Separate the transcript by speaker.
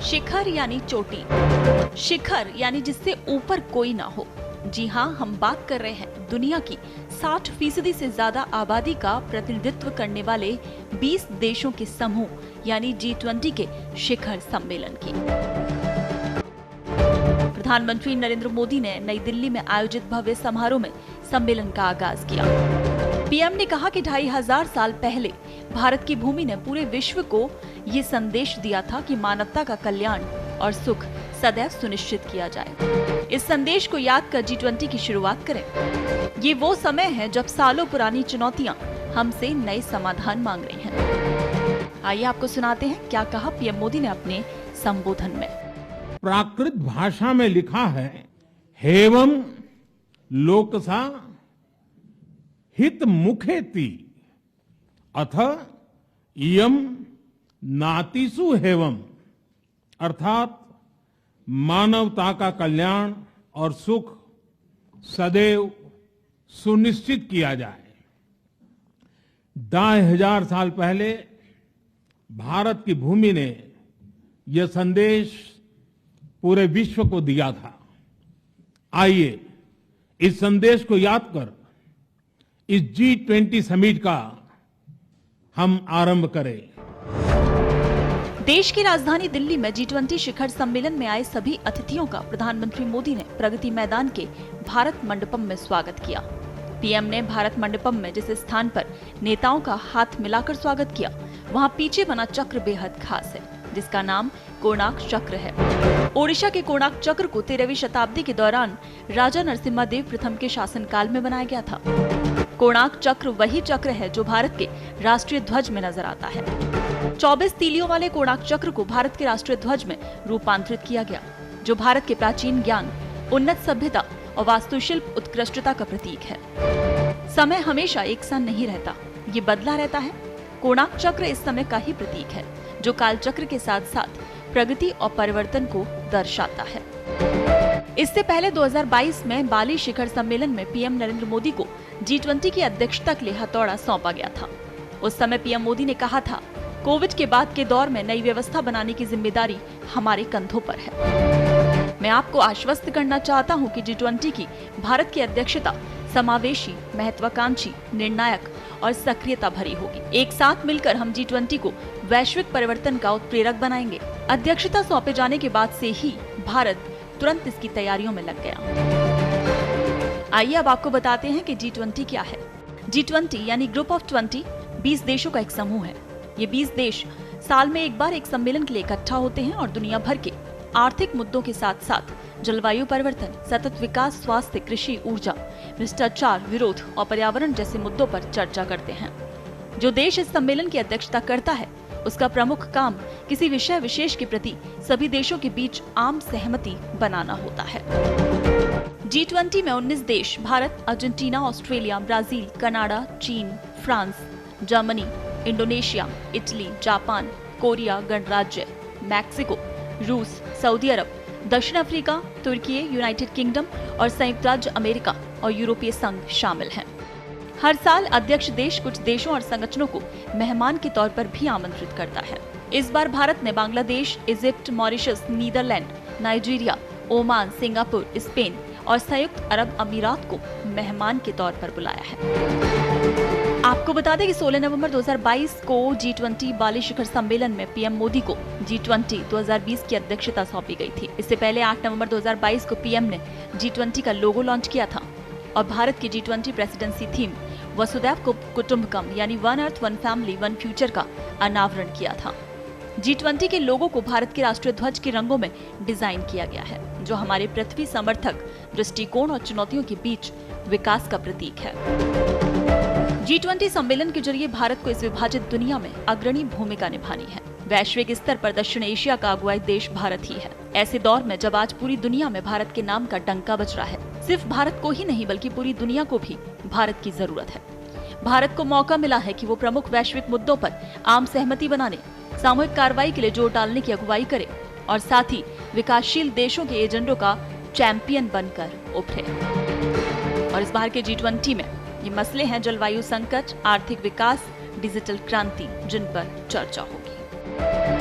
Speaker 1: शिखर यानी चोटी, शिखर यानी जिससे ऊपर कोई ना हो। जी हाँ, हम बात कर रहे हैं दुनिया की 60% से ज्यादा आबादी का प्रतिनिधित्व करने वाले 20 देशों के समूह यानी G20 के शिखर सम्मेलन की। प्रधानमंत्री नरेंद्र मोदी ने नई दिल्ली में आयोजित भव्य समारोह में सम्मेलन का आगाज किया। पीएम ने कहा कि 2500 साल पहले भारत की भूमि ने पूरे विश्व को ये संदेश दिया था कि मानवता का कल्याण और सुख सदैव सुनिश्चित किया जाए। इस संदेश को याद कर G20 की शुरुआत करें। ये वो समय है जब सालों पुरानी चुनौतियां हमसे नए समाधान मांग रही हैं। आइए आपको सुनाते हैं क्या कहा पीएम मोदी ने अपने संबोधन में।
Speaker 2: प्राकृत भाषा में लिखा है, हेवम लोकसा हित मुखेति अथ इयम नातिसु हेवम, अर्थात मानवता का कल्याण और सुख सदैव सुनिश्चित किया जाए। 2500 साल पहले भारत की भूमि ने यह संदेश पूरे विश्व को दिया था। आइए इस संदेश को याद कर इस G20 समिट का हम आरंभ करें।
Speaker 1: देश की राजधानी दिल्ली में G20 शिखर सम्मेलन में आए सभी अतिथियों का प्रधानमंत्री मोदी ने प्रगति मैदान के भारत मंडपम में स्वागत किया। पीएम ने भारत मंडपम में जिस स्थान पर नेताओं का हाथ मिलाकर स्वागत किया, वहां पीछे बना चक्र बेहद खास है, जिसका नाम कोणार्क चक्र है। ओडिशा के कोणार्क चक्र को 13वीं शताब्दी के दौरान राजा नरसिम्हा देव प्रथम के शासनकाल में बनाया गया था। कोणार्क चक्र वही चक्र है जो भारत के राष्ट्रीय ध्वज में नजर आता है। 24 तीलियों वाले कोणार्क चक्र को भारत के राष्ट्रीय ध्वज में रूपांतरित किया गया, जो भारत के प्राचीन ज्ञान, उन्नत सभ्यता और वास्तुशिल्प उत्कृष्टता का प्रतीक है। समय हमेशा एक सा नहीं रहता, ये बदला रहता है। कोणार्क चक्र इस समय का ही प्रतीक है, जो काल चक्र के साथ साथ प्रगति और परिवर्तन को दर्शाता है। इससे पहले 2022 में बाली शिखर सम्मेलन में पीएम नरेंद्र मोदी को G20 की अध्यक्षता के लिए हथौड़ा सौंपा गया था। उस समय पीएम मोदी ने कहा था, कोविड के बाद के दौर में नई व्यवस्था बनाने की जिम्मेदारी हमारे कंधों पर है। मैं आपको आश्वस्त करना चाहता हूं कि G20 की भारत की अध्यक्षता समावेशी, महत्वाकांक्षी, निर्णायक और सक्रियता भरी होगी। एक साथ मिलकर हम G20 को वैश्विक परिवर्तन का उत्प्रेरक बनाएंगे। अध्यक्षता सौंपे जाने के बाद से ही भारत तुरंत इसकी तैयारियों में लग गया। आइए अब आपको बताते हैं कि G20 क्या है। G20 यानी ग्रुप ऑफ 20 देशों का एक समूह है। ये 20 देश साल में एक बार एक सम्मेलन के लिए इकट्ठा होते हैं और दुनिया भर के आर्थिक मुद्दों के साथ साथ जलवायु परिवर्तन, सतत विकास, स्वास्थ्य, कृषि, ऊर्जा, भ्रष्टाचार, विरोध और पर्यावरण जैसे मुद्दों पर चर्चा करते हैं। जो देश इस सम्मेलन की अध्यक्षता करता है, उसका प्रमुख काम किसी विषय विशेष के प्रति सभी देशों के बीच आम सहमति बनाना होता है। G20 में 19 देश Bharat, Argentina, Australia, Brazil, Canada, चीन, France, Germany, Indonesia, Italy, Japan, Korea गणराज्य, मैक्सिको, रूस, सऊदी अरब, दक्षिण अफ्रीका, तुर्की, यूनाइटेड किंगडम और संयुक्त राज्य अमेरिका और यूरोपीय संघ शामिल हैं। हर साल अध्यक्ष देश कुछ देशों और संगठनों को मेहमान के तौर पर भी आमंत्रित करता है। इस बार भारत ने Bangladesh, Egypt, Mauritius, Netherland, Nigeria, Oman, Singapore, Spain और संयुक्त अरब अमीरात को मेहमान के तौर पर बुलाया है। आपको बता दें कि 16 नवंबर 2022 को G20 बाली शिखर सम्मेलन में पीएम मोदी को G20 2020 की अध्यक्षता सौंपी गई थी। इससे पहले 8 नवंबर 2022 को पीएम ने G20 का लोगो लॉन्च किया था और भारत की G20 प्रेसिडेंसी थीम वसुधैव कुटुंबकम यानी one earth, one family, one future का अनावरण किया था। G20 के लोगो को भारत के राष्ट्रीय ध्वज के रंगों में डिजाइन किया गया है, जो हमारे पृथ्वी समर्थक दृष्टिकोण और चुनौतियों के बीच विकास का प्रतीक है। G20 सम्मेलन के जरिए भारत को इस विभाजित दुनिया में अग्रणी भूमिका निभानी है। वैश्विक स्तर पर दक्षिण एशिया का अगुवाई देश भारत ही है। ऐसे दौर में जब आज पूरी दुनिया में भारत के नाम का डंका बज रहा है, सिर्फ भारत को ही नहीं बल्कि पूरी दुनिया को भी भारत की जरूरत है। भारत को मौका मिला है कि वो प्रमुख वैश्विक मुद्दों पर आम सहमति बनाने, सामूहिक कार्रवाई के लिए जोर डालने की अगुवाई करे और साथ ही विकासशील देशों के एजेंडों का चैंपियन बनकर उभरे। और इस बार के G20 में ये मसले हैं जलवायु संकट, आर्थिक विकास, डिजिटल क्रांति, जिन पर चर्चा होगी।